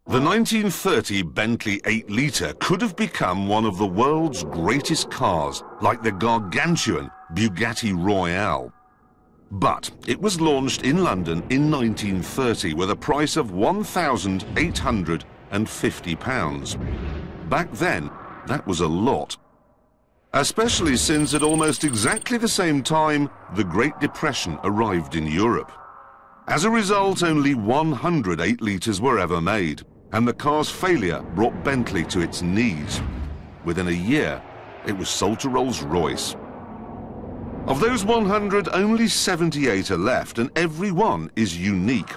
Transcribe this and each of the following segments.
The 1930 Bentley 8-litre could have become one of the world's greatest cars, like the gargantuan Bugatti Royale. But it was launched in London in 1930 with a price of £1,850. Back then, that was a lot. Especially since at almost exactly the same time, the Great Depression arrived in Europe. As a result, only 100 8-litres were ever made, and the car's failure brought Bentley to its knees. Within a year, it was sold to Rolls-Royce. Of those 100, only 78 are left, and every one is unique.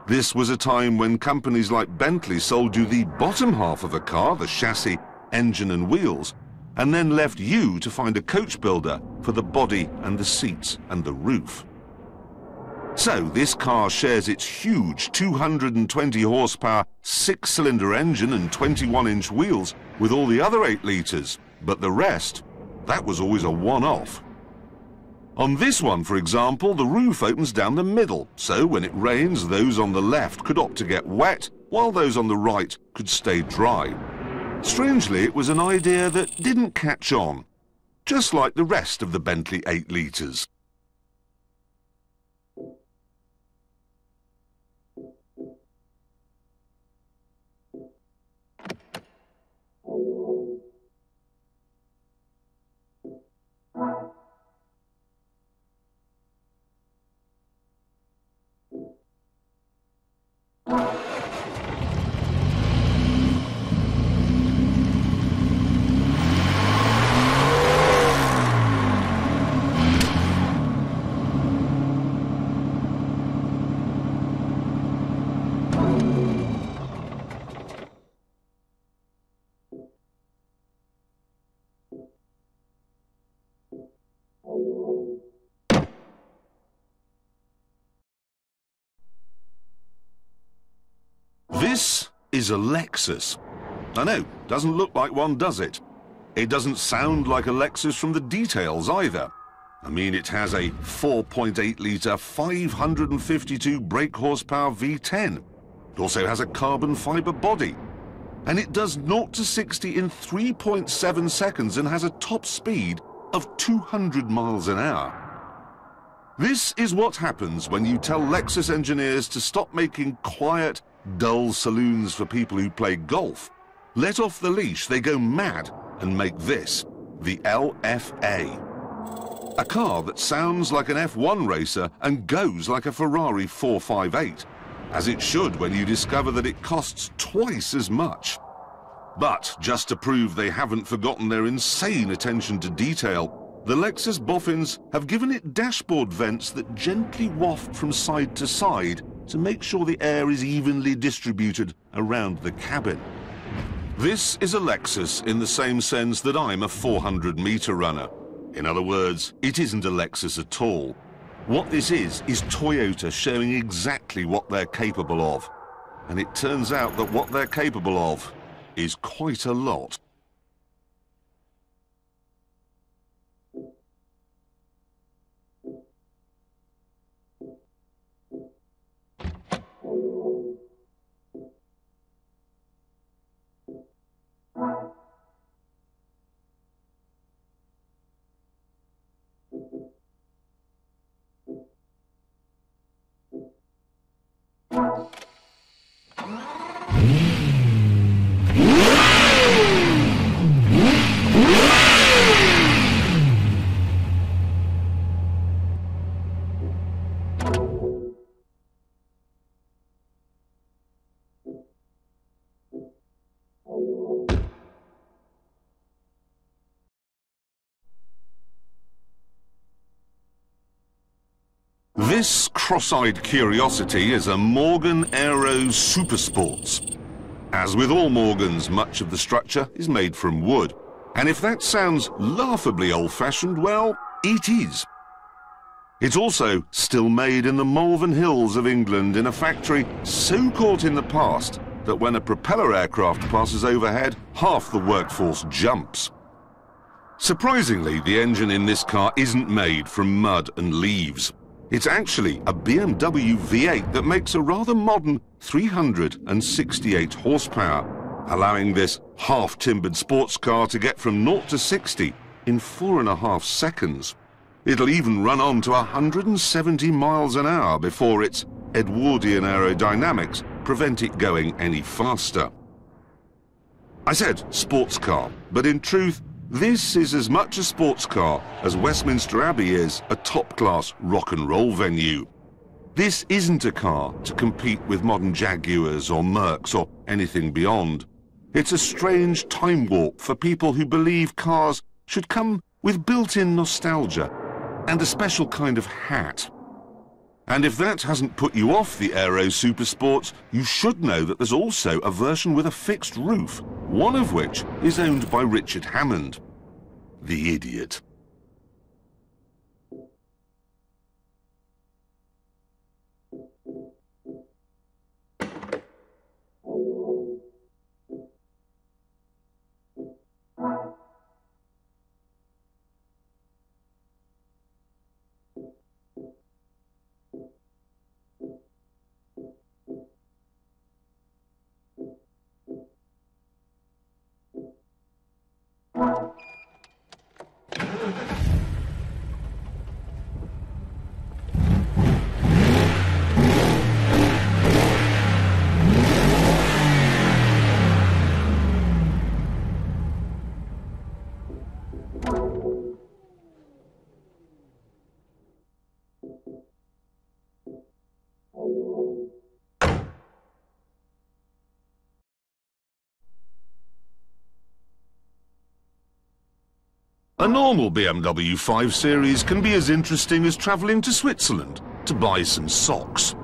This was a time when companies like Bentley sold you the bottom half of a car, the chassis, engine and wheels, and then left you to find a coach builder for the body and the seats and the roof. So this car shares its huge 220 horsepower, 6-cylinder engine and 21-inch wheels with all the other 8-litres, but the rest, that was always a one-off. On this one, for example, the roof opens down the middle, so when it rains, those on the left could opt to get wet, while those on the right could stay dry. Strangely, it was an idea that didn't catch on, just like the rest of the Bentley 8-litres. This is a Lexus. I know, doesn't look like one, does it? It doesn't sound like a Lexus from the details either. I mean, it has a 4.8-litre, 552 brake horsepower V10. It also has a carbon fibre body. And it does 0 to 60 in 3.7 seconds and has a top speed of 200 miles an hour. This is what happens when you tell Lexus engineers to stop making quiet, dull saloons for people who play golf. Let off the leash, they go mad and make this, the LFA. A car that sounds like an F1 racer and goes like a Ferrari 458, as it should when you discover that it costs twice as much. But just to prove they haven't forgotten their insane attention to detail, the Lexus boffins have given it dashboard vents that gently waft from side to side to make sure the air is evenly distributed around the cabin. This is a Lexus in the same sense that I'm a 400-meter runner. In other words, it isn't a Lexus at all. What this is Toyota showing exactly what they're capable of. And it turns out that what they're capable of is quite a lot. This cross-eyed curiosity is a Morgan Aero Supersports. As with all Morgans, much of the structure is made from wood. And if that sounds laughably old-fashioned, well, it is. It's also still made in the Malvern Hills of England in a factory so caught in the past that when a propeller aircraft passes overhead, half the workforce jumps. Surprisingly, the engine in this car isn't made from mud and leaves. It's actually a BMW V8 that makes a rather modern 368 horsepower, allowing this half-timbered sports car to get from 0 to 60 in 4.5 seconds. It'll even run on to 170 miles an hour before its Edwardian aerodynamics prevent it going any faster. I said sports car, but in truth, this is as much a sports car as Westminster Abbey is a top-class rock and roll venue. This isn't a car to compete with modern Jaguars or Mercs or anything beyond. It's a strange time warp for people who believe cars should come with built-in nostalgia and a special kind of hat. And if that hasn't put you off the Aero Supersports, you should know that there's also a version with a fixed roof, one of which is owned by Richard Hammond. The idiot. A normal BMW 5 Series can be as interesting as travelling to Switzerland to buy some socks.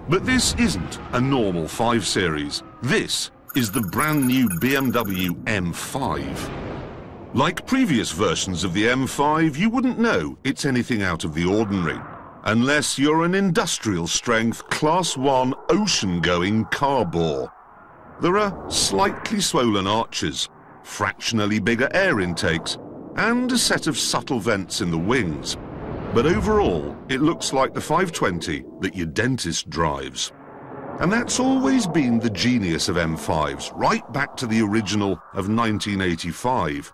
But this isn't a normal 5 Series. This is the brand new BMW M5. Like previous versions of the M5, you wouldn't know it's anything out of the ordinary, unless you're an industrial-strength Class 1 ocean-going car bore. There are slightly swollen arches, fractionally bigger air intakes, and a set of subtle vents in the wings. But overall, it looks like the 520 that your dentist drives. And that's always been the genius of M5s, right back to the original of 1985.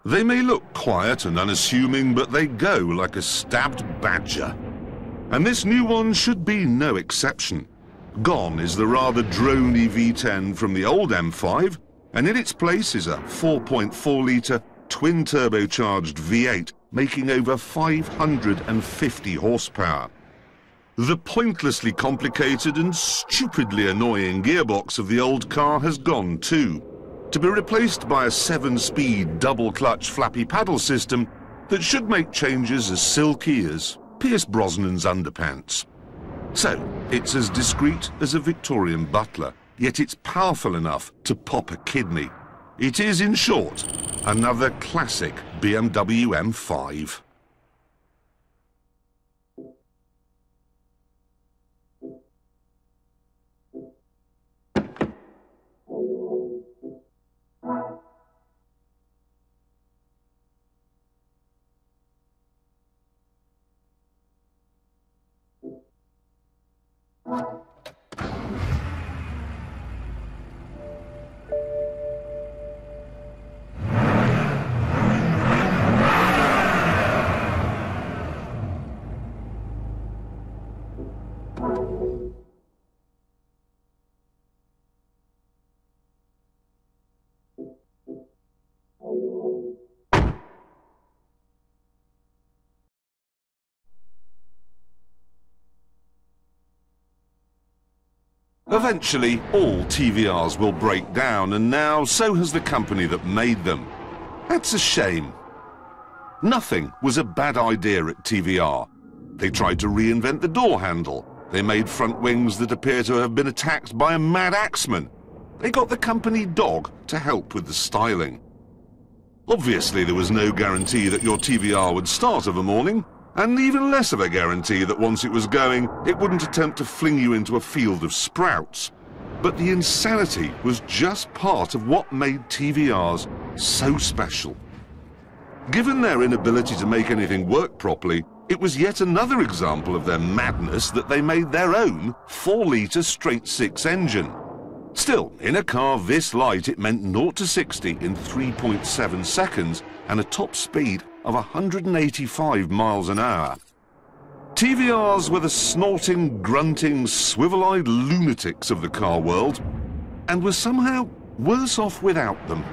They may look quiet and unassuming, but they go like a stabbed badger. And this new one should be no exception. Gone is the rather drony V10 from the old M5, and in its place is a 4.4-litre twin-turbocharged V8 making over 550 horsepower. The pointlessly complicated and stupidly annoying gearbox of the old car has gone too, to be replaced by a 7-speed double-clutch flappy paddle system that should make changes as silky as Pierce Brosnan's underpants. So, it's as discreet as a Victorian butler, yet it's powerful enough to pop a kidney. It is, in short, another classic BMW M5. Eventually, all TVRs will break down, and now so has the company that made them. That's a shame. Nothing was a bad idea at TVR. They tried to reinvent the door handle. They made front wings that appear to have been attacked by a mad axeman. They got the company dog to help with the styling. Obviously, there was no guarantee that your TVR would start of a morning, and even less of a guarantee that once it was going, it wouldn't attempt to fling you into a field of sprouts. But the insanity was just part of what made TVRs so special. Given their inability to make anything work properly, It was yet another example of their madness that they made their own 4-litre straight-six engine. Still, in a car this light, it meant 0 to 60 in 3.7 seconds and a top speed of 185 miles an hour. TVRs were the snorting, grunting, swivel-eyed lunatics of the car world, and were somehow worse off without them.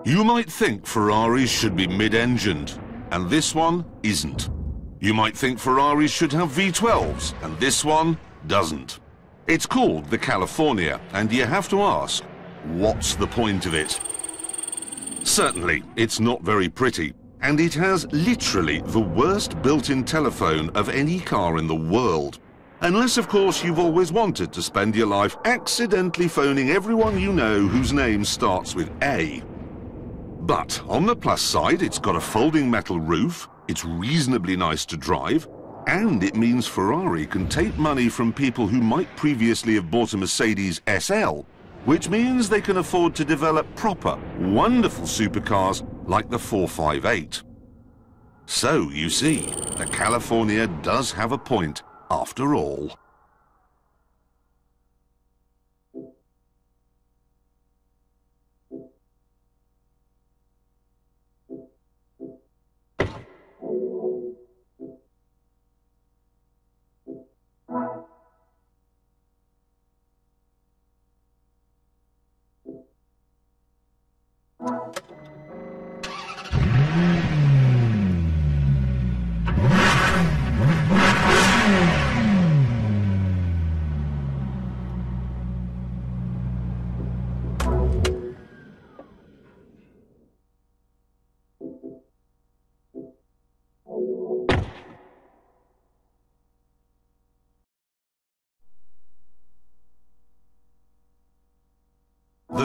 You might think Ferraris should be mid-engined, and this one isn't. You might think Ferraris should have V12s, and this one doesn't. It's called the California, and you have to ask, what's the point of it? Certainly, it's not very pretty, and it has literally the worst built-in telephone of any car in the world. Unless, of course, you've always wanted to spend your life accidentally phoning everyone you know whose name starts with A. But on the plus side, it's got a folding metal roof, it's reasonably nice to drive, and it means Ferrari can take money from people who might previously have bought a Mercedes SL, which means they can afford to develop proper, wonderful supercars like the 458. So, you see, the California does have a point, after all.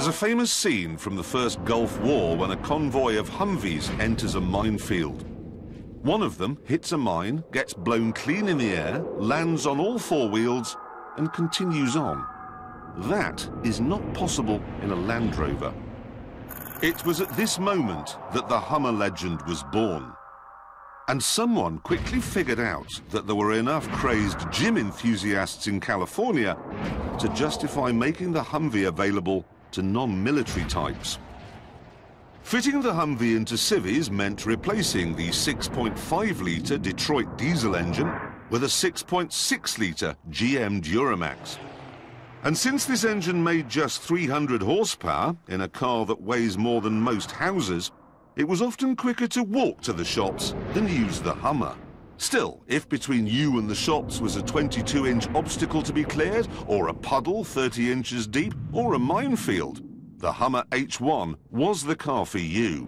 There's a famous scene from the first Gulf War when a convoy of Humvees enters a minefield. One of them hits a mine, gets blown clean in the air, lands on all four wheels, and continues on. That is not possible in a Land Rover. It was at this moment that the Hummer legend was born. And someone quickly figured out that there were enough crazed gym enthusiasts in California to justify making the Humvee available to non-military types. Fitting the Humvee into civvies meant replacing the 6.5-litre Detroit diesel engine with a 6.6-litre GM Duramax. And since this engine made just 300 horsepower in a car that weighs more than most houses, it was often quicker to walk to the shops than use the Hummer. Still, if between you and the shops was a 22-inch obstacle to be cleared, or a puddle 30 inches deep, or a minefield, the Hummer H1 was the car for you.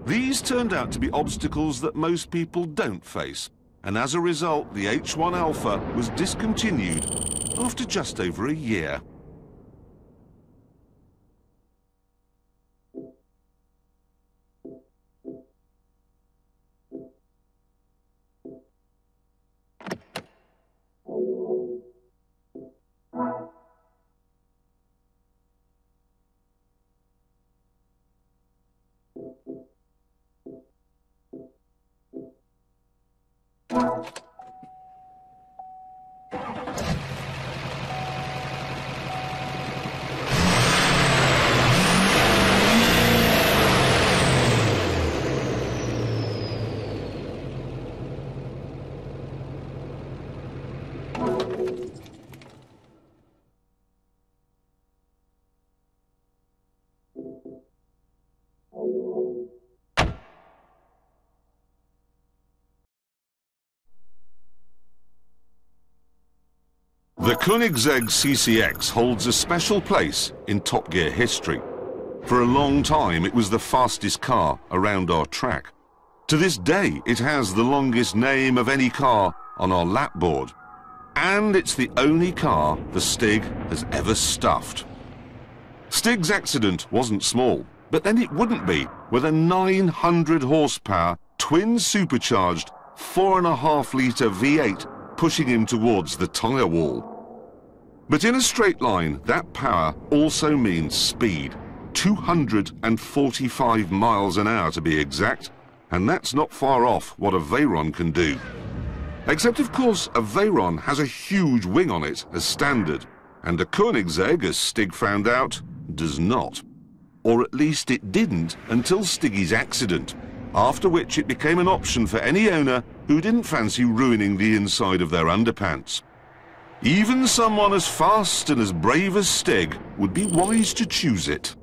These turned out to be obstacles that most people don't face, and as a result, the H1 Alpha was discontinued after just over a year. The Koenigsegg CCX holds a special place in Top Gear history. For a long time, it was the fastest car around our track. To this day, it has the longest name of any car on our lap board. And it's the only car the Stig has ever stuffed. Stig's accident wasn't small, but then it wouldn't be with a 900 horsepower, twin supercharged, 4.5-litre V8 pushing him towards the tyre wall. But in a straight line, that power also means speed. 245 miles an hour to be exact, and that's not far off what a Veyron can do. Except, of course, a Veyron has a huge wing on it as standard, and a Koenigsegg, as Stig found out, does not. Or at least it didn't until Stiggy's accident, after which it became an option for any owner who didn't fancy ruining the inside of their underpants. Even someone as fast and as brave as Stig would be wise to choose it.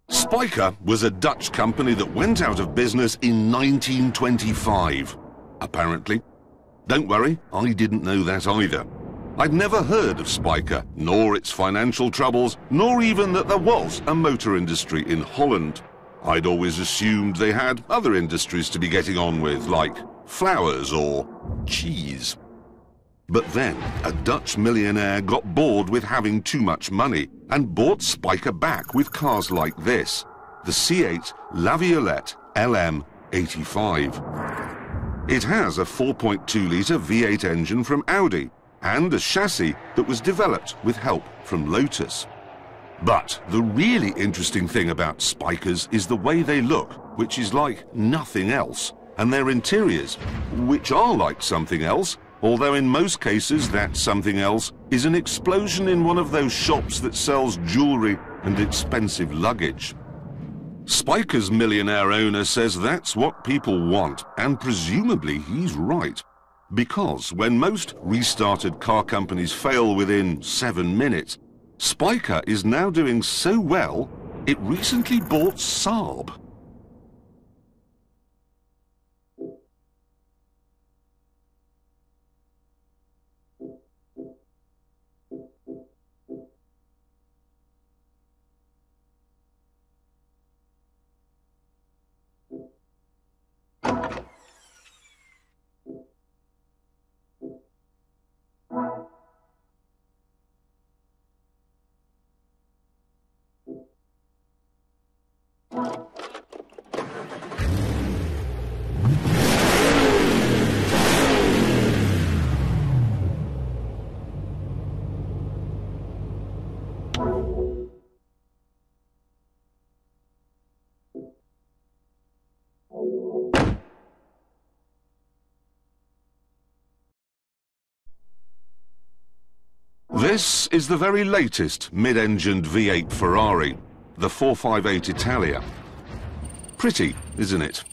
Spyker was a Dutch company that went out of business in 1925, apparently. Don't worry, I didn't know that either. I'd never heard of Spyker, nor its financial troubles, nor even that there was a motor industry in Holland. I'd always assumed they had other industries to be getting on with, like flowers or cheese. But then, a Dutch millionaire got bored with having too much money and bought Spyker back with cars like this, the C8 La Violette LM85. It has a 4.2-litre V8 engine from Audi and a chassis that was developed with help from Lotus. But the really interesting thing about Spykers is the way they look, which is like nothing else, and their interiors, which are like something else, although in most cases that something else is an explosion in one of those shops that sells jewelry and expensive luggage. Spyker's millionaire owner says that's what people want, and presumably he's right. Because when most restarted car companies fail within 7 minutes, Spyker is now doing so well, it recently bought Saab. This is the very latest mid-engined V8 Ferrari, the 458 Italia. Pretty, isn't it?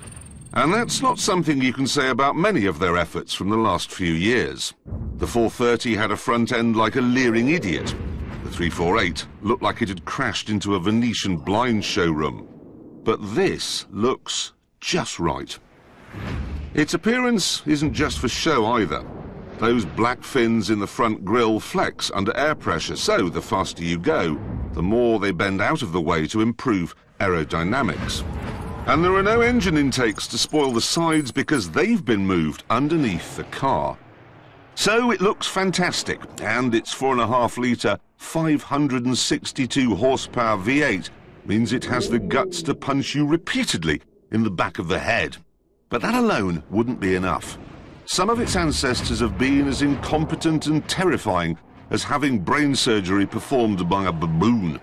And that's not something you can say about many of their efforts from the last few years. The 430 had a front end like a leering idiot. The 348 looked like it had crashed into a Venetian blind showroom. But this looks just right. Its appearance isn't just for show either. Those black fins in the front grille flex under air pressure, so the faster you go, the more they bend out of the way to improve aerodynamics. And there are no engine intakes to spoil the sides because they've been moved underneath the car. So it looks fantastic, and its 4.5-litre, 562 horsepower V8 means it has the guts to punch you repeatedly in the back of the head. But that alone wouldn't be enough. Some of its ancestors have been as incompetent and terrifying as having brain surgery performed by a baboon.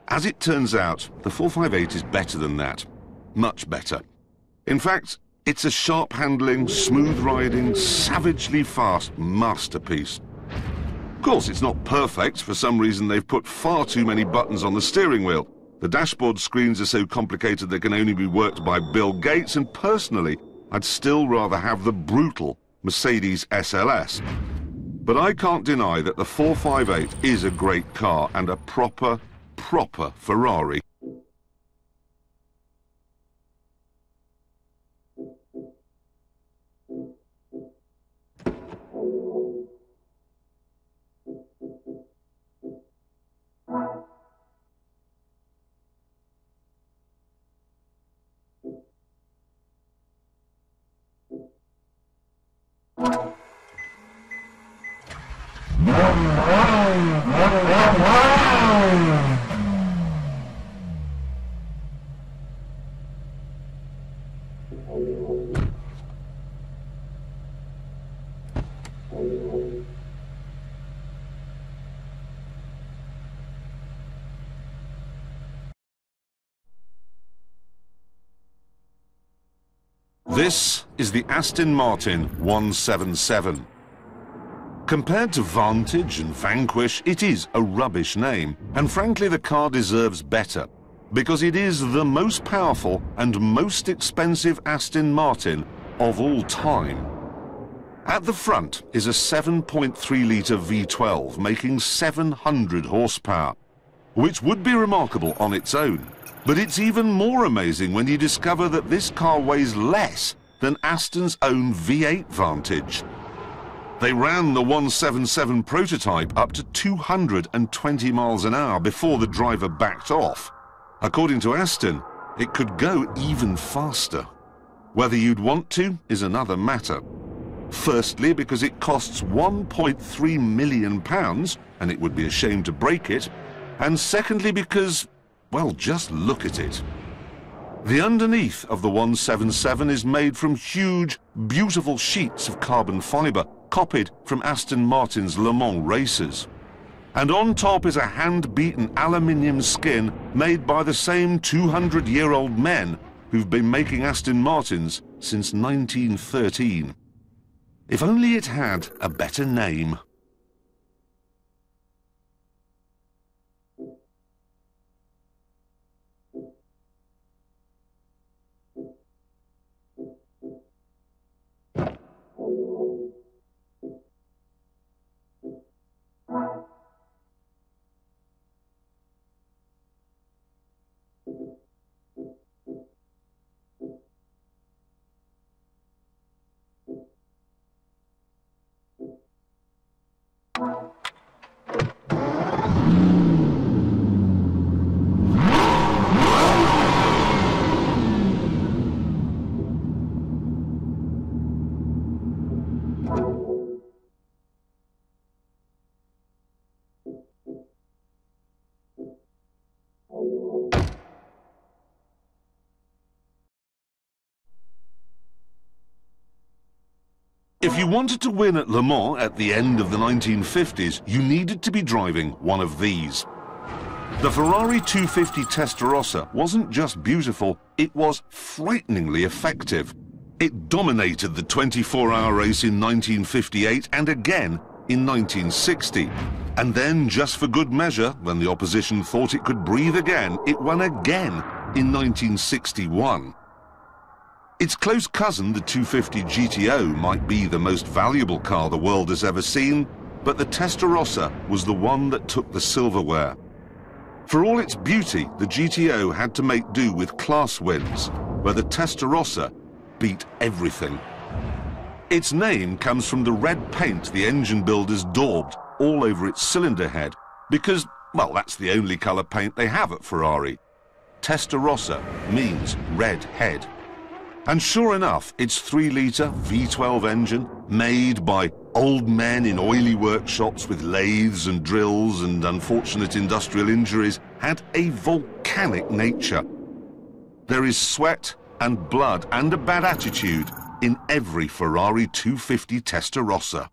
As it turns out, the 458 is better than that. Much better. In fact, it's a sharp-handling, smooth-riding, savagely fast masterpiece. Of course, it's not perfect. For some reason, they've put far too many buttons on the steering wheel. The dashboard screens are so complicated they can only be worked by Bill Gates, and personally, I'd still rather have the brutal Mercedes SLS. But I can't deny that the 458 is a great car and a proper Ferrari. This is the Aston Martin 177. Compared to Vantage and Vanquish, it is a rubbish name, and frankly the car deserves better, because it is the most powerful and most expensive Aston Martin of all time. At the front is a 7.3-litre V12 making 700 horsepower, which would be remarkable on its own. But it's even more amazing when you discover that this car weighs less than Aston's own V8 Vantage. They ran the 177 prototype up to 220 miles an hour before the driver backed off. According to Aston, it could go even faster. Whether you'd want to is another matter. Firstly, because it costs £1.3 million, and it would be a shame to break it. And secondly, because, well, just look at it. The underneath of the 177 is made from huge, beautiful sheets of carbon fibre, copied from Aston Martin's Le Mans races. And on top is a hand-beaten aluminium skin made by the same 200-year-old men who've been making Aston Martins since 1913. If only it had a better name. If you wanted to win at Le Mans at the end of the 1950s, you needed to be driving one of these. The Ferrari 250 Testarossa wasn't just beautiful, it was frighteningly effective. It dominated the 24-hour race in 1958 and again in 1960. And then, just for good measure, when the opposition thought it could breathe again, it won again in 1961. Its close cousin, the 250 GTO, might be the most valuable car the world has ever seen, but the Testarossa was the one that took the silverware. For all its beauty, the GTO had to make do with class wins, where the Testarossa beat everything. Its name comes from the red paint the engine builders daubed all over its cylinder head, because, well, that's the only colour paint they have at Ferrari. Testa Rossa means red head. And sure enough, its 3-litre V12 engine, made by old men in oily workshops with lathes and drills and unfortunate industrial injuries, had a volcanic nature. There is sweat and blood and a bad attitude in every Ferrari 250 Testa Rossa.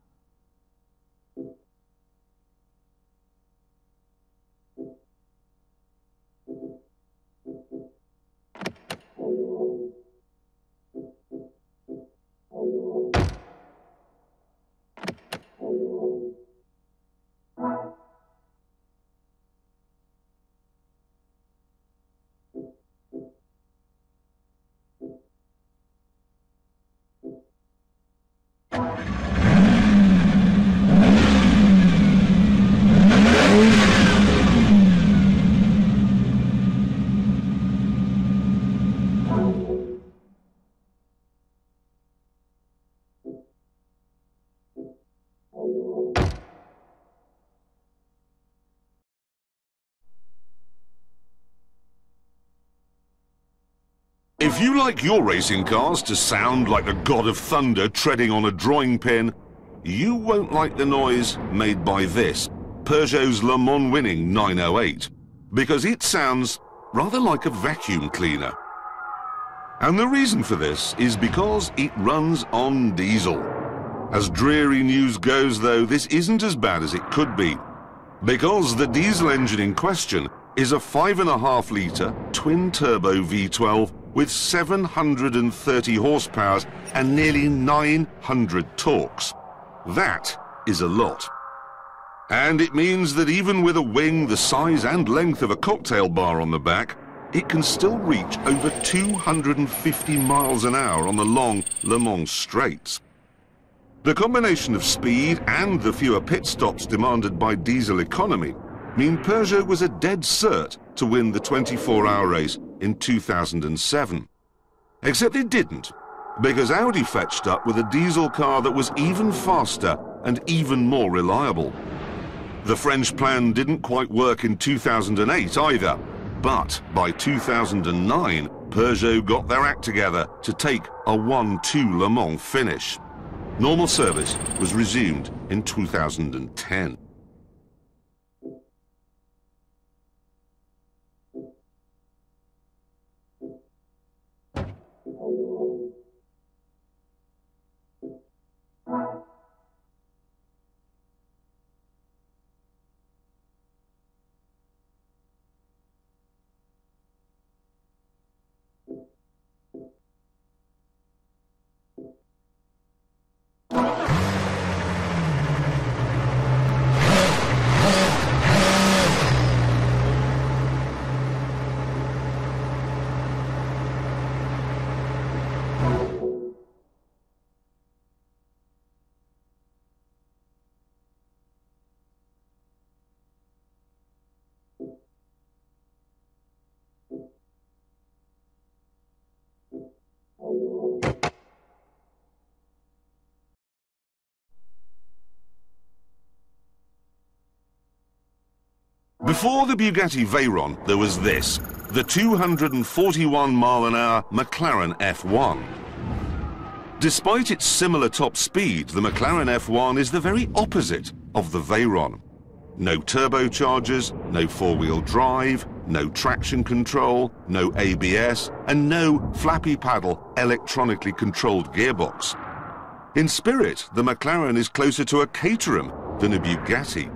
If you like your racing cars to sound like the god of thunder treading on a drawing pin, you won't like the noise made by this, Peugeot's Le Mans winning 908, because it sounds rather like a vacuum cleaner. And the reason for this is because it runs on diesel. As dreary news goes, though, this isn't as bad as it could be, because the diesel engine in question is a 5.5-litre twin-turbo V12 with 730 horsepower and nearly 900 torques. That is a lot. And it means that even with a wing the size and length of a cocktail bar on the back, it can still reach over 250 miles an hour on the long Le Mans straights. The combination of speed and the fewer pit stops demanded by diesel economy mean Peugeot was a dead cert to win the 24-hour race in 2007. Except it didn't, because Audi fetched up with a diesel car that was even faster and even more reliable. The French plan didn't quite work in 2008 either, but by 2009, Peugeot got their act together to take a 1-2 Le Mans finish. Normal service was resumed in 2010. Before the Bugatti Veyron, there was this, the 241-mile-an-hour McLaren F1. Despite its similar top speed, the McLaren F1 is the very opposite of the Veyron. No turbochargers, no four-wheel drive, no traction control, no ABS, and no flappy paddle electronically controlled gearbox. In spirit, the McLaren is closer to a Caterham than a Bugatti.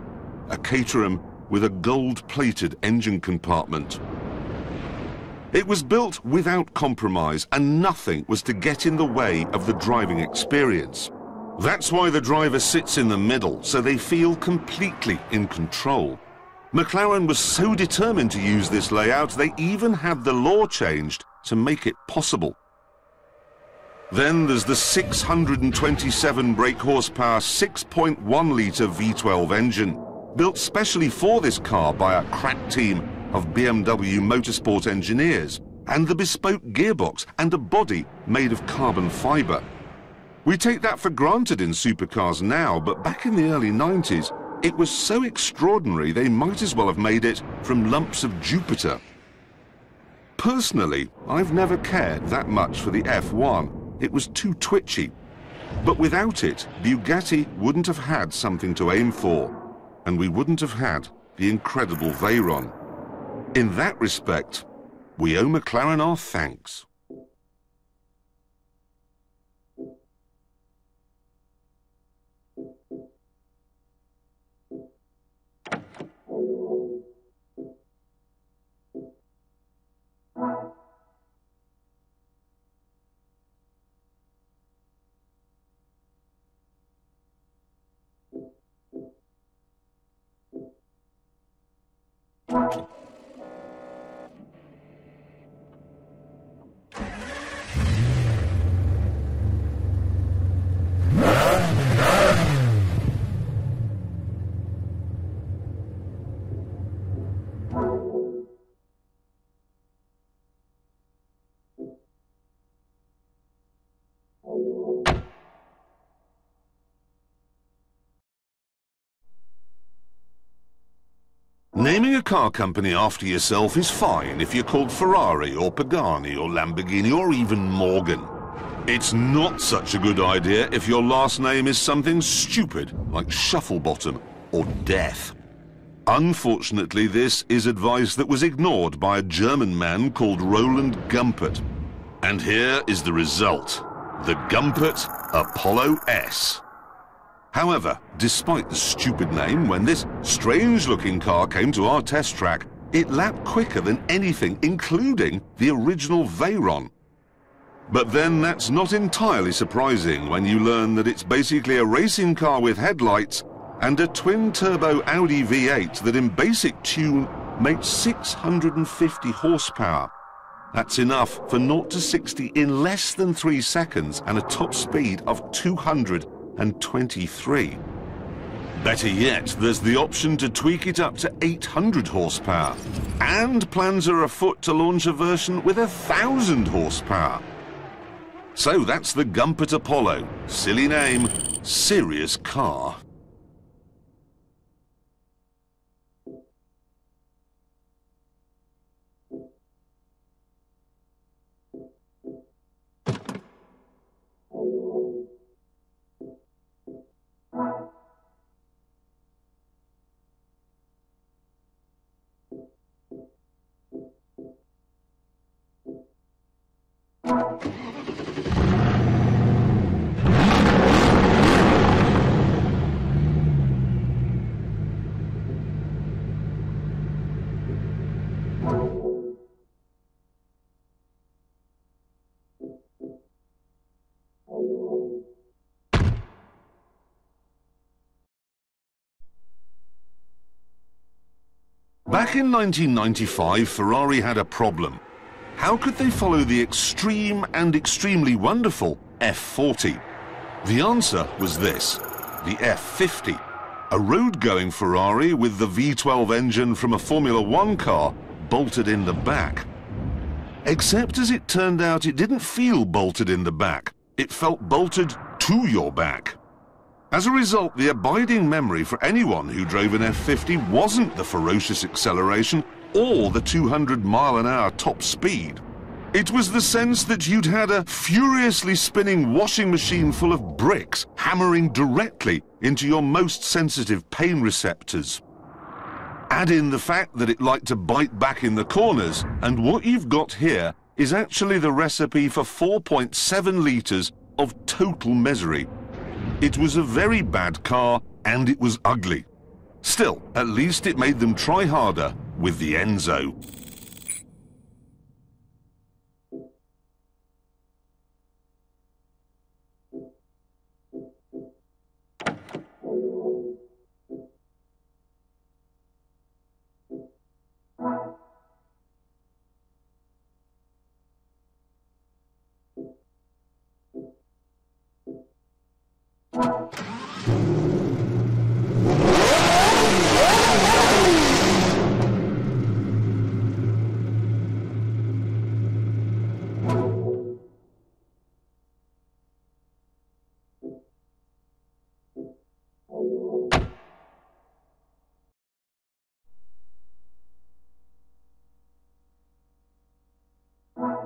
A Caterham with a gold-plated engine compartment. It was built without compromise, and nothing was to get in the way of the driving experience. That's why the driver sits in the middle, so they feel completely in control. McLaren was so determined to use this layout, they even had the law changed to make it possible. Then there's the 627 brake horsepower 6.1-litre V12 engine, built specially for this car by a crack team of BMW motorsport engineers, and the bespoke gearbox and a body made of carbon fibre. We take that for granted in supercars now, but back in the early 90s, it was so extraordinary they might as well have made it from lumps of Jupiter. Personally, I've never cared that much for the F1. It was too twitchy. But without it, Bugatti wouldn't have had something to aim for, and we wouldn't have had the incredible Veyron. In that respect, we owe McLaren our thanks. Naming a car company after yourself is fine if you're called Ferrari or Pagani or Lamborghini or even Morgan. It's not such a good idea if your last name is something stupid like Shufflebottom or Death. Unfortunately, this is advice that was ignored by a German man called Roland Gumpert. And here is the result: the Gumpert Apollo S. However, despite the stupid name, when this strange-looking car came to our test track, it lapped quicker than anything, including the original Veyron. But then that's not entirely surprising when you learn that it's basically a racing car with headlights and a twin-turbo Audi V8 that in basic tune makes 650 horsepower. That's enough for 0 to 60 in less than 3 seconds and a top speed of 223. Better yet, there's the option to tweak it up to 800 horsepower. And plans are afoot to launch a version with 1,000 horsepower. So that's the Gumpert Apollo. Silly name, serious car. Back in 1995, Ferrari had a problem. How could they follow the extreme and extremely wonderful F40? The answer was this: the F50, a road-going Ferrari with the V12 engine from a Formula One car bolted in the back. Except as it turned out, it didn't feel bolted in the back. It felt bolted to your back. As a result, the abiding memory for anyone who drove an F50 wasn't the ferocious acceleration or the 200-mile-an-hour top speed. It was the sense that you'd had a furiously spinning washing machine full of bricks hammering directly into your most sensitive pain receptors. Add in the fact that it liked to bite back in the corners, and what you've got here is actually the recipe for 4.7 litres of total misery. It was a very bad car, and it was ugly. Still, at least it made them try harder with the Enzo.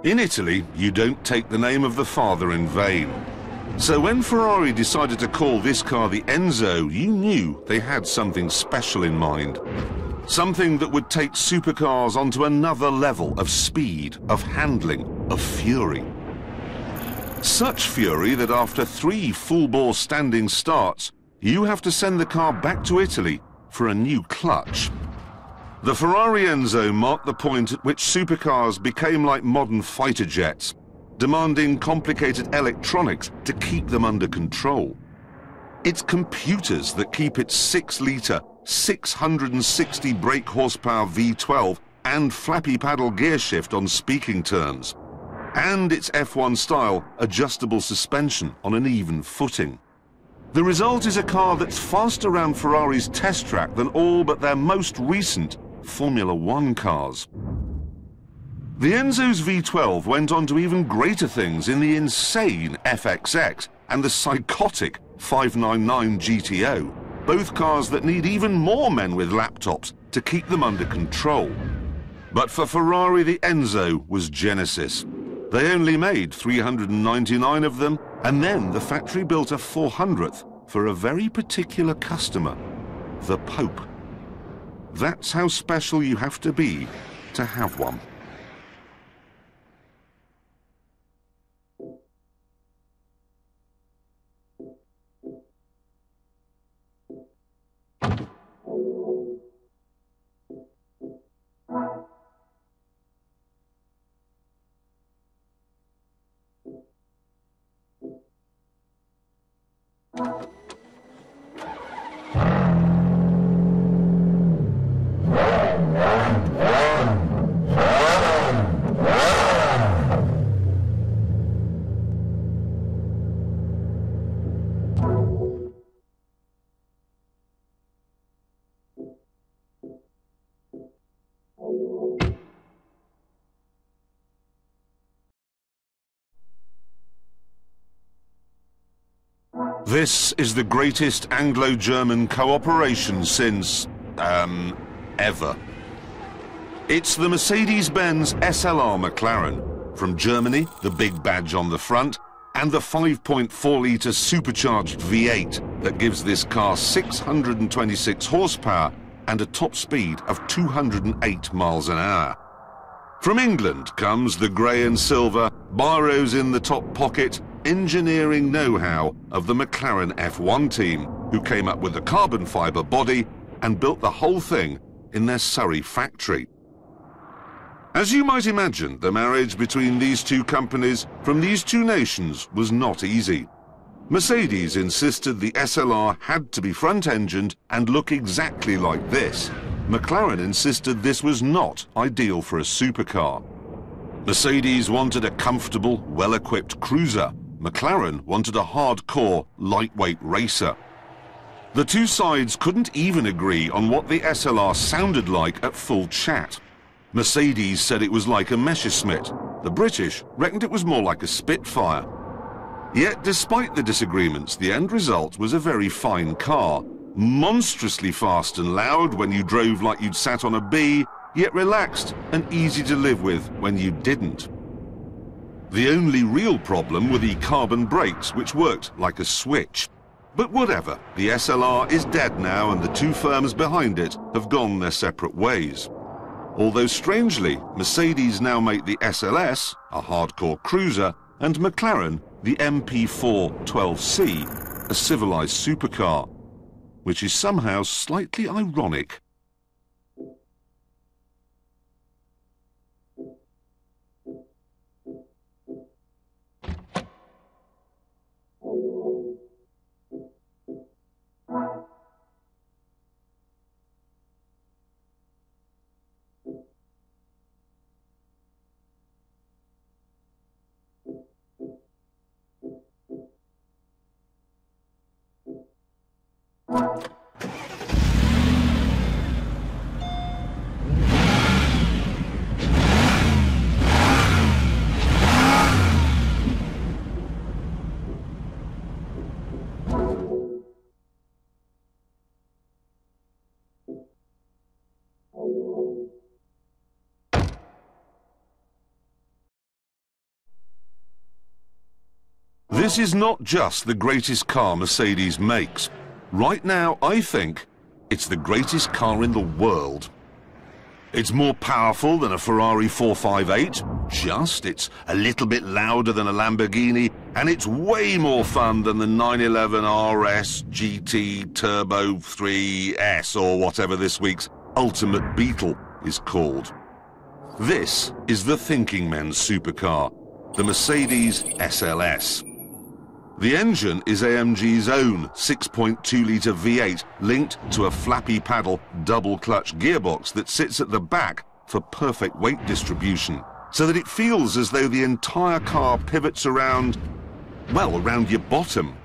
In Italy, you don't take the name of the father in vain. So when Ferrari decided to call this car the Enzo, you knew they had something special in mind. Something that would take supercars onto another level of speed, of handling, of fury. Such fury that after 3 full-bore standing starts, you have to send the car back to Italy for a new clutch. The Ferrari Enzo marked the point at which supercars became like modern fighter jets, demanding complicated electronics to keep them under control. It's computers that keep its 6-litre, 660 brake horsepower V12 and flappy paddle gearshift on speaking terms, and its F1 style adjustable suspension on an even footing. The result is a car that's faster around Ferrari's test track than all but their most recent Formula One cars. The Enzo's V12 went on to even greater things in the insane FXX and the psychotic 599 GTO, both cars that need even more men with laptops to keep them under control. But for Ferrari, the Enzo was Genesis. They only made 399 of them, and then the factory built a 400th for a very particular customer, the Pope. That's how special you have to be to have one. This is the greatest Anglo-German cooperation since, ever. It's the Mercedes-Benz SLR McLaren. From Germany, the big badge on the front, and the 5.4-litre supercharged V8 that gives this car 626 horsepower and a top speed of 208 miles an hour. From England comes the grey and silver, biros in the top pocket, engineering know-how of the McLaren F1 team, who came up with the carbon fibre body and built the whole thing in their Surrey factory. As you might imagine, the marriage between these two companies from these two nations was not easy. Mercedes insisted the SLR had to be front-engined and look exactly like this. McLaren insisted this was not ideal for a supercar. Mercedes wanted a comfortable, well-equipped cruiser. McLaren wanted a hardcore, lightweight racer. The two sides couldn't even agree on what the SLR sounded like at full chat. Mercedes said it was like a Messerschmitt. The British reckoned it was more like a Spitfire. Yet, despite the disagreements, the end result was a very fine car. Monstrously fast and loud when you drove like you'd sat on a bee, yet relaxed and easy to live with when you didn't. The only real problem were the carbon brakes, which worked like a switch. But whatever, the SLR is dead now and the two firms behind it have gone their separate ways. Although strangely, Mercedes now make the SLS, a hardcore cruiser, and McLaren, the MP4 12C, a civilized supercar, which is somehow slightly ironic. This is not just the greatest car Mercedes makes. Right now, I think it's the greatest car in the world. It's more powerful than a Ferrari 458, it's a little bit louder than a Lamborghini, and it's way more fun than the 911 RS GT Turbo 3S, or whatever this week's Ultimate Beetle is called. This is the thinking men's supercar, the Mercedes SLS. The engine is AMG's own 6.2-litre V8 linked to a flappy paddle double-clutch gearbox that sits at the back for perfect weight distribution, so that it feels as though the entire car pivots around, well, around your bottom.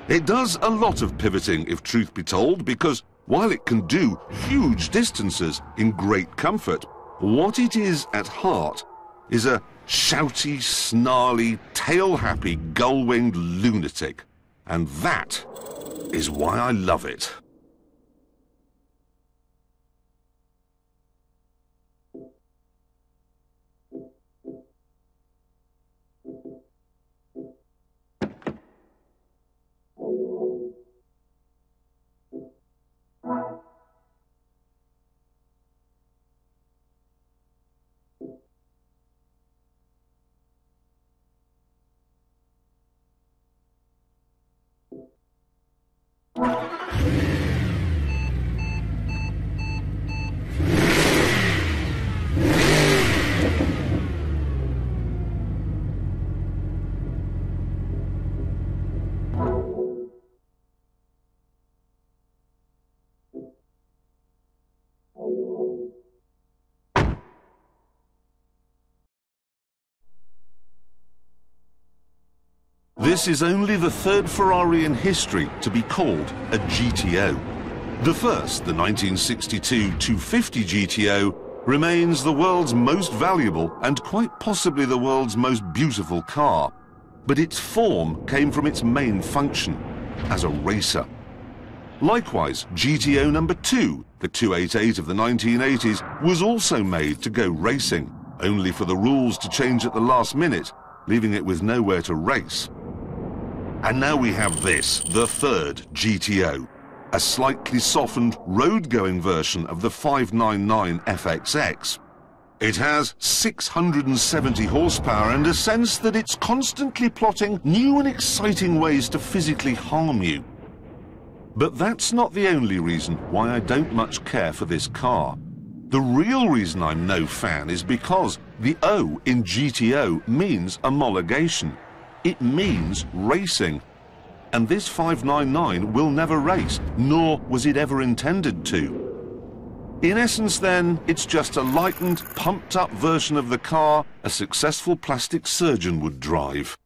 It does a lot of pivoting, if truth be told, because while it can do huge distances in great comfort, what it is at heart is a shouty, snarly, tail-happy, gull-winged lunatic. And that is why I love it. This is only the third Ferrari in history to be called a GTO. The first, the 1962 250 GTO, remains the world's most valuable and quite possibly the world's most beautiful car. But its form came from its main function, as a racer. Likewise, GTO number 2, the 288 of the 1980s, was also made to go racing, only for the rules to change at the last minute, leaving it with nowhere to race. And now we have this, the third GTO, a slightly softened road-going version of the 599 FXX. It has 670 horsepower and a sense that it's constantly plotting new and exciting ways to physically harm you. But that's not the only reason why I don't much care for this car. The real reason I'm no fan is because the O in GTO means homologation. It means racing. And this 599 will never race, nor was it ever intended to. In essence, then, it's just a lightened, pumped-up version of the car a successful plastic surgeon would drive.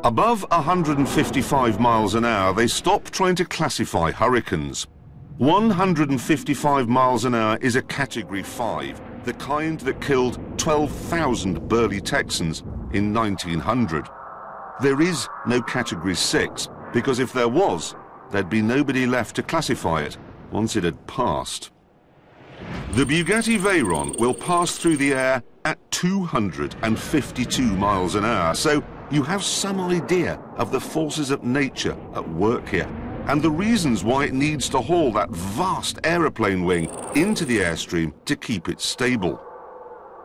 Above 155 miles an hour, they stop trying to classify hurricanes. 155 miles an hour is a Category 5, the kind that killed 12,000 burly Texans in 1900. There is no Category 6, because if there was, there'd be nobody left to classify it once it had passed. The Bugatti Veyron will pass through the air at 252 miles an hour, so you have some idea of the forces of nature at work here, and the reasons why it needs to haul that vast aeroplane wing into the airstream to keep it stable.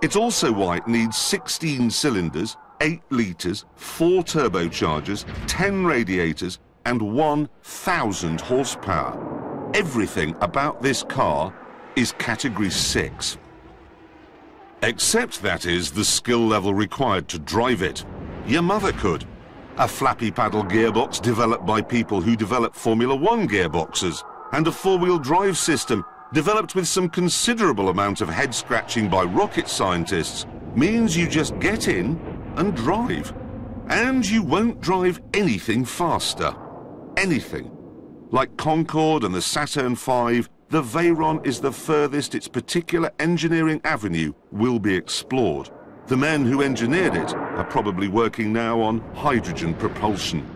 It's also why it needs 16 cylinders, 8 litres, 4 turbochargers, 10 radiators, and 1,000 horsepower. Everything about this car is Category 6. Except, that is, the skill level required to drive it. Your mother could. a flappy paddle gearbox developed by people who develop Formula One gearboxes, and a four-wheel drive system developed with some considerable amount of head-scratching by rocket scientists means you just get in and drive. And you won't drive anything faster. Anything. Like Concorde and the Saturn V, the Veyron is the furthest its particular engineering avenue will be explored. The men who engineered it are probably working now on hydrogen propulsion.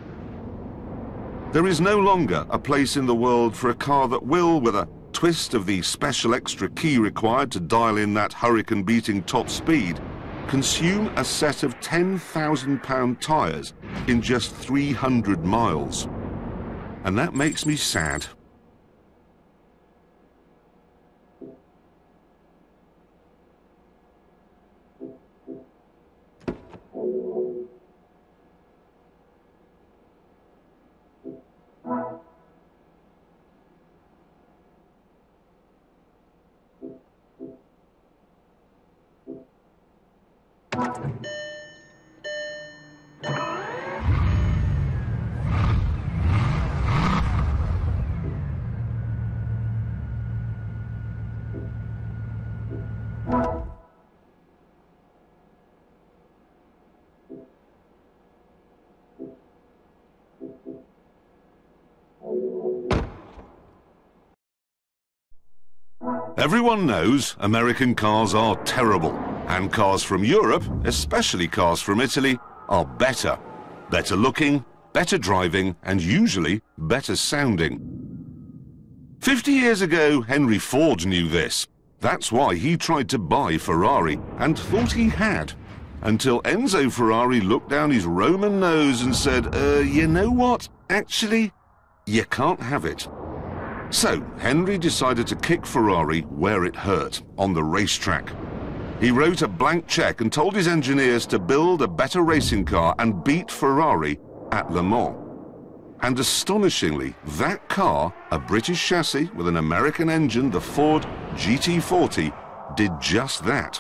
There is no longer a place in the world for a car that will, with a twist of the special extra key required to dial in that hurricane-beating top speed, consume a set of 10,000-pound tyres in just 300 miles. And that makes me sad. Everyone knows American cars are terrible, and cars from Europe, especially cars from Italy, are better. Better looking, better driving, and usually better sounding. 50 years ago, Henry Ford knew this. That's why he tried to buy Ferrari, and thought he had. Until Enzo Ferrari looked down his Roman nose and said, you know what? Actually, you can't have it. So, Henry decided to kick Ferrari where it hurt, on the racetrack. He wrote a blank check and told his engineers to build a better racing car and beat Ferrari at Le Mans. And astonishingly, that car, a British chassis with an American engine, the Ford GT40, did just that.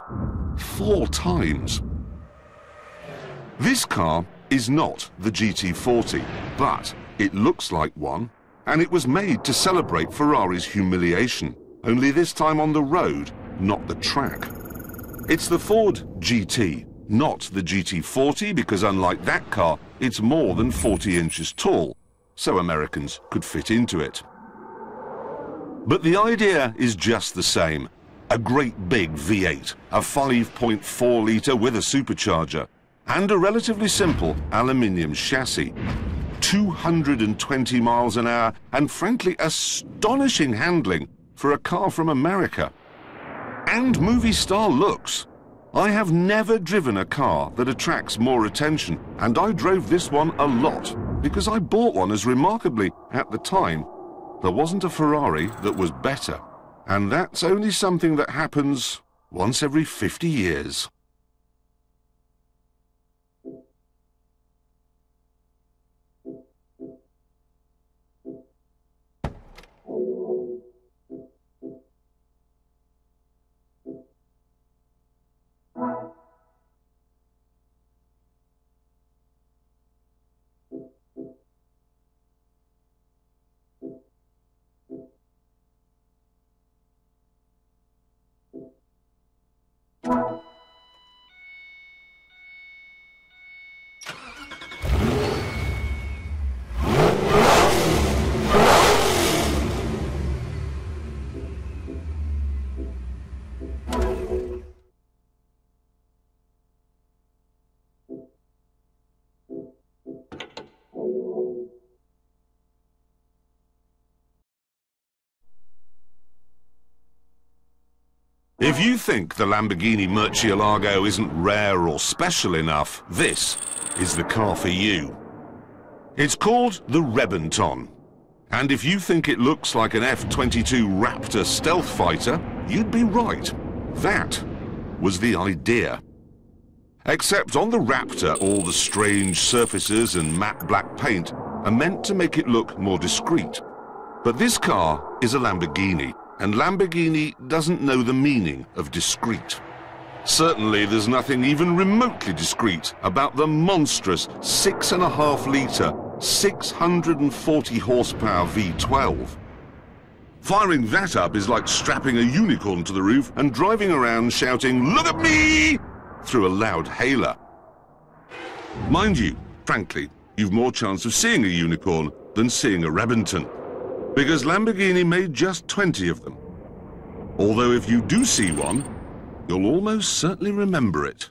4 times. This car is not the GT40, but it looks like one. And it was made to celebrate Ferrari's humiliation, only this time on the road, not the track. It's the Ford GT, not the GT40, because unlike that car, it's more than 40 inches tall, so Americans could fit into it. But the idea is just the same. A great big V8, a 5.4-litre with a supercharger, and a relatively simple aluminium chassis. 220 miles an hour, and frankly astonishing handling for a car from America. And movie star looks. I have never driven a car that attracts more attention, and I drove this one a lot, because I bought one as remarkably, at the time, there wasn't a Ferrari that was better. And that's only something that happens once every 50 years. If you think the Lamborghini Murcielago isn't rare or special enough, this is the car for you. It's called the Reventon. And if you think it looks like an F-22 Raptor stealth fighter, you'd be right. That was the idea. Except on the Raptor, all the strange surfaces and matte black paint are meant to make it look more discreet. But this car is a Lamborghini, and Lamborghini doesn't know the meaning of discreet. Certainly there's nothing even remotely discreet about the monstrous 6.5-litre, 640 horsepower V12. Firing that up is like strapping a unicorn to the roof and driving around shouting, "Look at me!" through a loud hailer. Mind you, frankly, you've more chance of seeing a unicorn than seeing a Reventon, because Lamborghini made just 20 of them. Although if you do see one, you'll almost certainly remember it.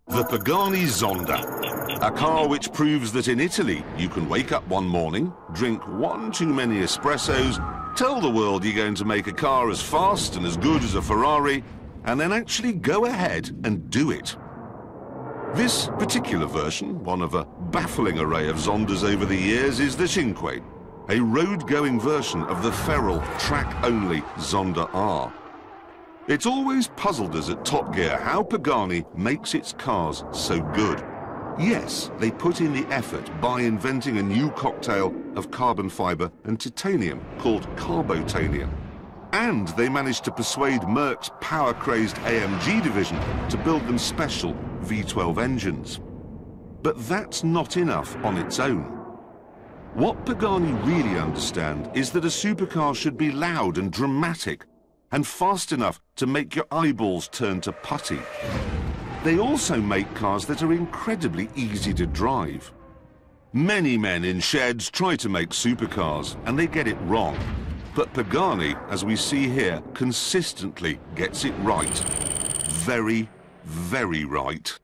The Pagani Zonda, a car which proves that in Italy you can wake up one morning, drink one too many espressos, tell the world you're going to make a car as fast and as good as a Ferrari, and then actually go ahead and do it. This particular version, one of a baffling array of Zondas over the years, is the Cinque, a road-going version of the feral, track-only Zonda R. It's always puzzled us at Top Gear how Pagani makes its cars so good. Yes, they put in the effort by inventing a new cocktail of carbon fiber and titanium called carbotanium. And they managed to persuade Merck's power-crazed AMG division to build them special V12 engines. But that's not enough on its own. What Pagani really understand is that a supercar should be loud and dramatic, and fast enough to make your eyeballs turn to putty. They also make cars that are incredibly easy to drive. Many men in sheds try to make supercars, and they get it wrong. But Pagani, as we see here, consistently gets it right. Very, very right.